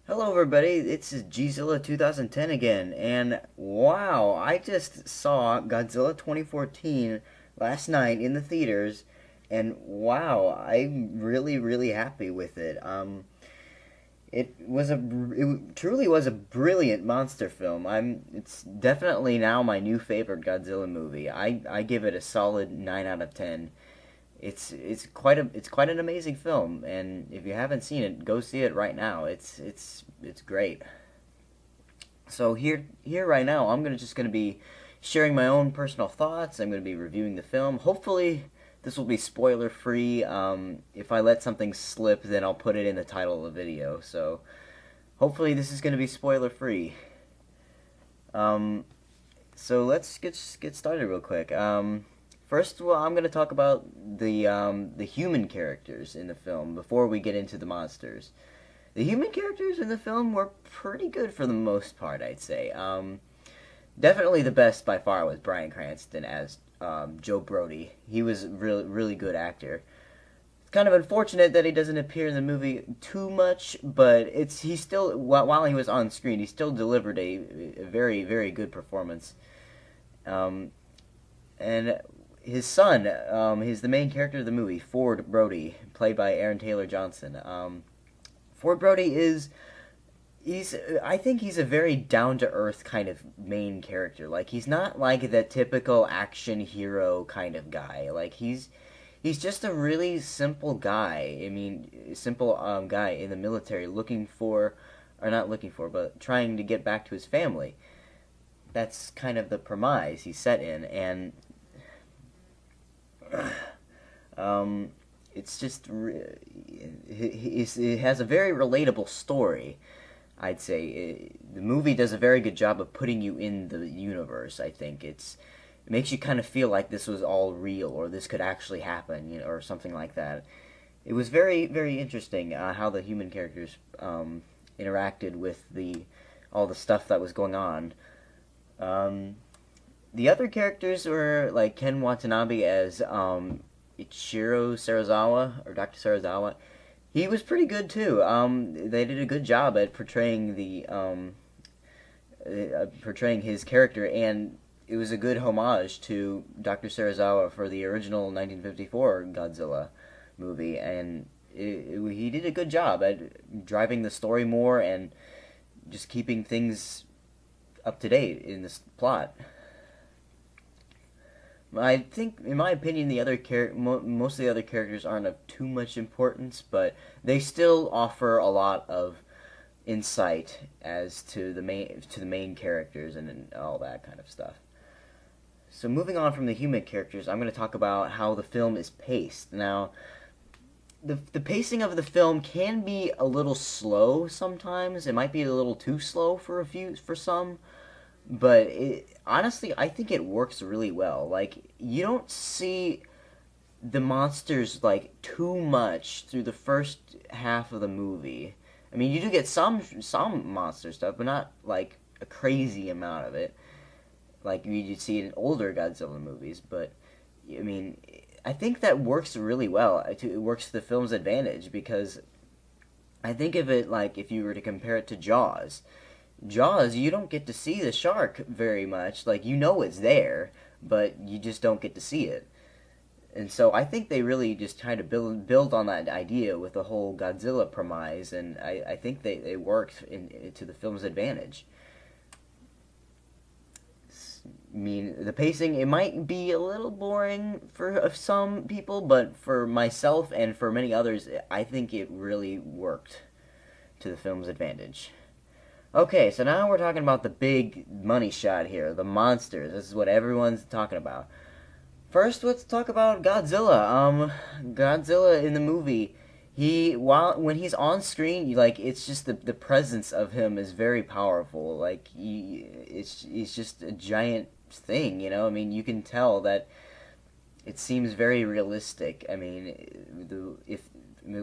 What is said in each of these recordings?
Hello everybody, it's Godzilla 2010 again, and wow, I just saw Godzilla 2014 last night in the theaters, and wow, I'm really happy with it. It truly was a brilliant monster film. It's definitely now my new favorite Godzilla movie. I give it a solid 9 out of 10. It's quite an amazing film, and if you haven't seen it, go see it right now. It's great. So here right now, just gonna be sharing my own personal thoughts. I'm gonna be reviewing the film. Hopefully, this will be spoiler free. If I let something slip, then I'll put it in the title of the video. So hopefully, this is gonna be spoiler free. Um, so let's get started real quick. First of all, I'm going to talk about the human characters in the film before we get into the monsters. The human characters in the film were pretty good for the most part, I'd say. Definitely the best by far was Bryan Cranston as Joe Brody. He was a really good actor. It's kind of unfortunate that he doesn't appear in the movie too much, but he still while he was on screen, he still delivered a very good performance. Um, and his son, he's the main character of the movie, Ford Brody, played by Aaron Taylor Johnson. Ford Brody is he's I think he's a very down to earth kind of main character. Like he's not like the typical action hero kind of guy. Like he's just a really simple guy. I mean, simple guy in the military looking for or not looking for, but trying to get back to his family. That's kind of the premise he's set in, and um, it's just it has a very relatable story. I'd say the movie does a very good job of putting you in the universe. I think it makes you kind of feel like this was all real or this could actually happen, or something like that. It was very interesting how the human characters interacted with the all the stuff that was going on. Um, the other characters were like Ken Watanabe as Ichiro Serizawa or Dr. Serizawa. He was pretty good too. They did a good job at portraying his character, and it was a good homage to Dr. Serizawa for the original 1954 Godzilla movie, and he did a good job at driving the story more and just keeping things up to date in this plot. I think, in my opinion, most of the other characters aren't of too much importance, but they still offer a lot of insight as to the main characters and all that kind of stuff. So moving on from the human characters, I'm going to talk about how the film is paced. Now, the pacing of the film can be a little slow sometimes. It might be a little too slow for some, but honestly, I think it works really well. Like you don't see the monsters like too much through the first half of the movie. I mean, you do get some monster stuff, but not like a crazy amount of it, like you see in older Godzilla movies. But I mean, I think that works really well. It works to the film's advantage because I think of it like if you were to compare it to Jaws, you don't get to see the shark very much. Like, it's there, but you just don't get to see it. And so I think they really just try to build on that idea with the whole Godzilla premise, and I think they worked to the film's advantage. I mean, the pacing, it might be a little boring for some people, but for myself and for many others, I think it really worked to the film's advantage. Okay, so now we're talking about the big money shot here, the monsters. This is what everyone's talking about. First, let's talk about Godzilla. Godzilla in the movie, when he's on screen, it's just the presence of him is very powerful. Like he's just a giant thing, I mean, you can tell that it seems very realistic. I mean, if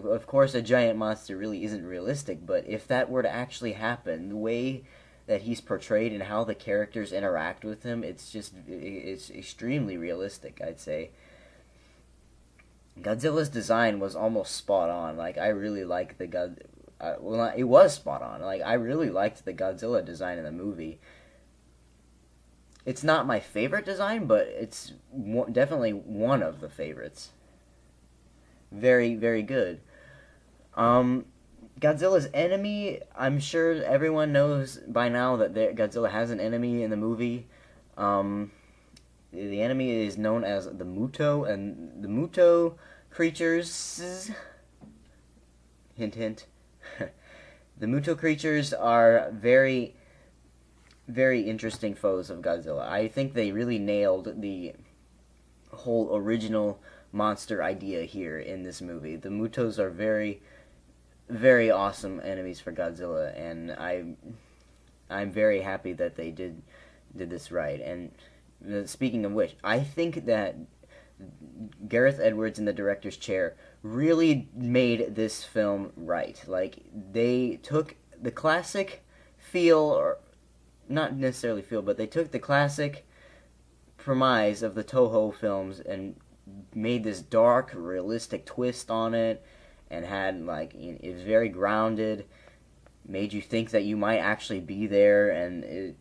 of course a giant monster really isn't realistic, but if that were to actually happen, the way that he's portrayed and how the characters interact with him, it's extremely realistic, I'd say. Godzilla's design was almost spot on. Like I really like well, it was spot on. Like, I really liked the Godzilla design in the movie. It's not my favorite design, but it's definitely one of the favorites. Very, very good. Um, Godzilla's enemy, I'm sure everyone knows by now that Godzilla has an enemy in the movie. Um, the enemy is known as the Muto, and the Muto creatures. Hint, hint. The Muto creatures are very, very interesting foes of Godzilla. I think they really nailed the whole original monster idea here in this movie. The Mutos are very, very awesome enemies for Godzilla, and I'm very happy that they did this right. And speaking of which, I think that Gareth Edwards in the director's chair really made this film right. Like, they took the classic feel, or not necessarily feel, but they took the classic premise of the Toho films and made this dark, realistic twist on it, and had, like, it was very grounded, made you think that you might actually be there, and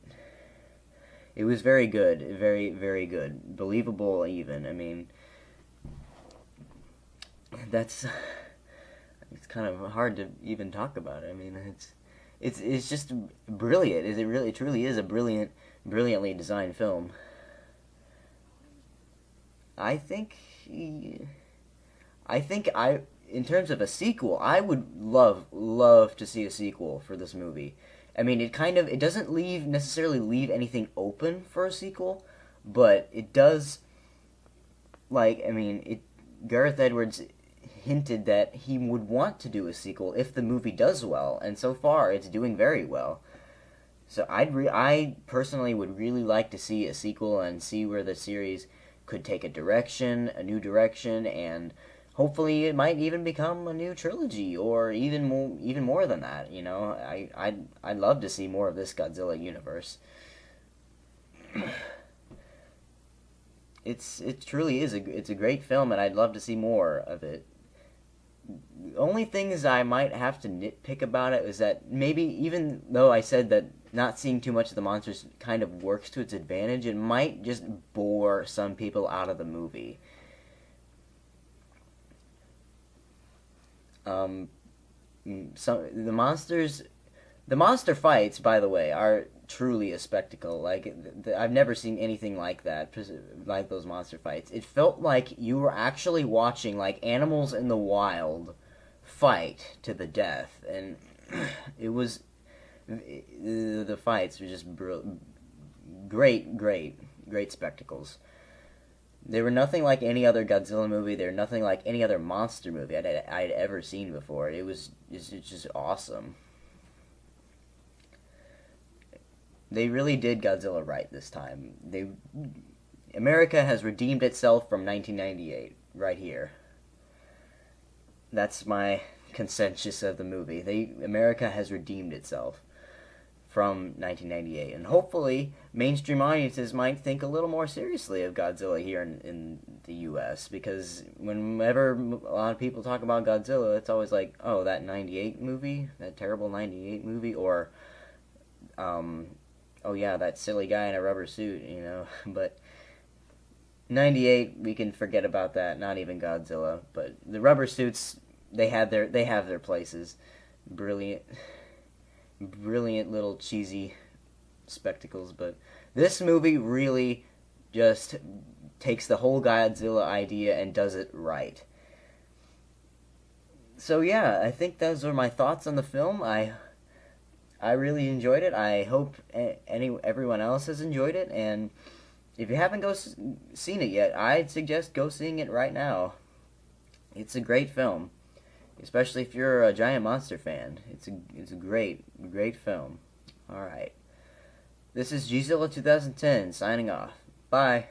it was very good, very, very good, believable even. I mean, it's kind of hard to even talk about it. I mean, it's just brilliant. It truly is a brilliantly designed film. I think in terms of a sequel, I would love to see a sequel for this movie. I mean, it doesn't necessarily leave anything open for a sequel, but it does, like, I mean, Gareth Edwards hinted that he would want to do a sequel if the movie does well, and so far it's doing very well. So I personally would really like to see a sequel and see where the series could take a new direction, and hopefully it might even become a new trilogy, or even more than that. You know, I'd love to see more of this Godzilla universe. It truly is it's a great film, and I'd love to see more of it. The only things I might have to nitpick about it is that maybe, even though I said that not seeing too much of the monsters kind of works to its advantage, it might just bore some people out of the movie. The monster fights, by the way, are truly a spectacle. Like, I've never seen anything like that, like those monster fights. It felt like you were actually watching, like, animals in the wild fight to the death, and the fights were just great spectacles. They were nothing like any other Godzilla movie. They were nothing like any other monster movie I'd ever seen before. It's just awesome. They really did Godzilla right this time. America has redeemed itself from 1998 right here. That's my consensus of the movie. America has redeemed itself from 1998, and hopefully mainstream audiences might think a little more seriously of Godzilla here in the U.S., because whenever a lot of people talk about Godzilla, it's always like, oh, that 98 movie, that terrible 98 movie, or oh yeah, that silly guy in a rubber suit, you know. But 98, we can forget about that, not even Godzilla. But the rubber suits, they have their places. Brilliant little cheesy spectacles, but this movie really just takes the whole Godzilla idea and does it right. So yeah, I think those are my thoughts on the film. I really enjoyed it. I hope everyone else has enjoyed it, and if you haven't seen it yet, I'd suggest go seeing it right now. It's a great film, especially if you're a giant monster fan. It's a great film. All right, this is Godzilla 2010 signing off. Bye.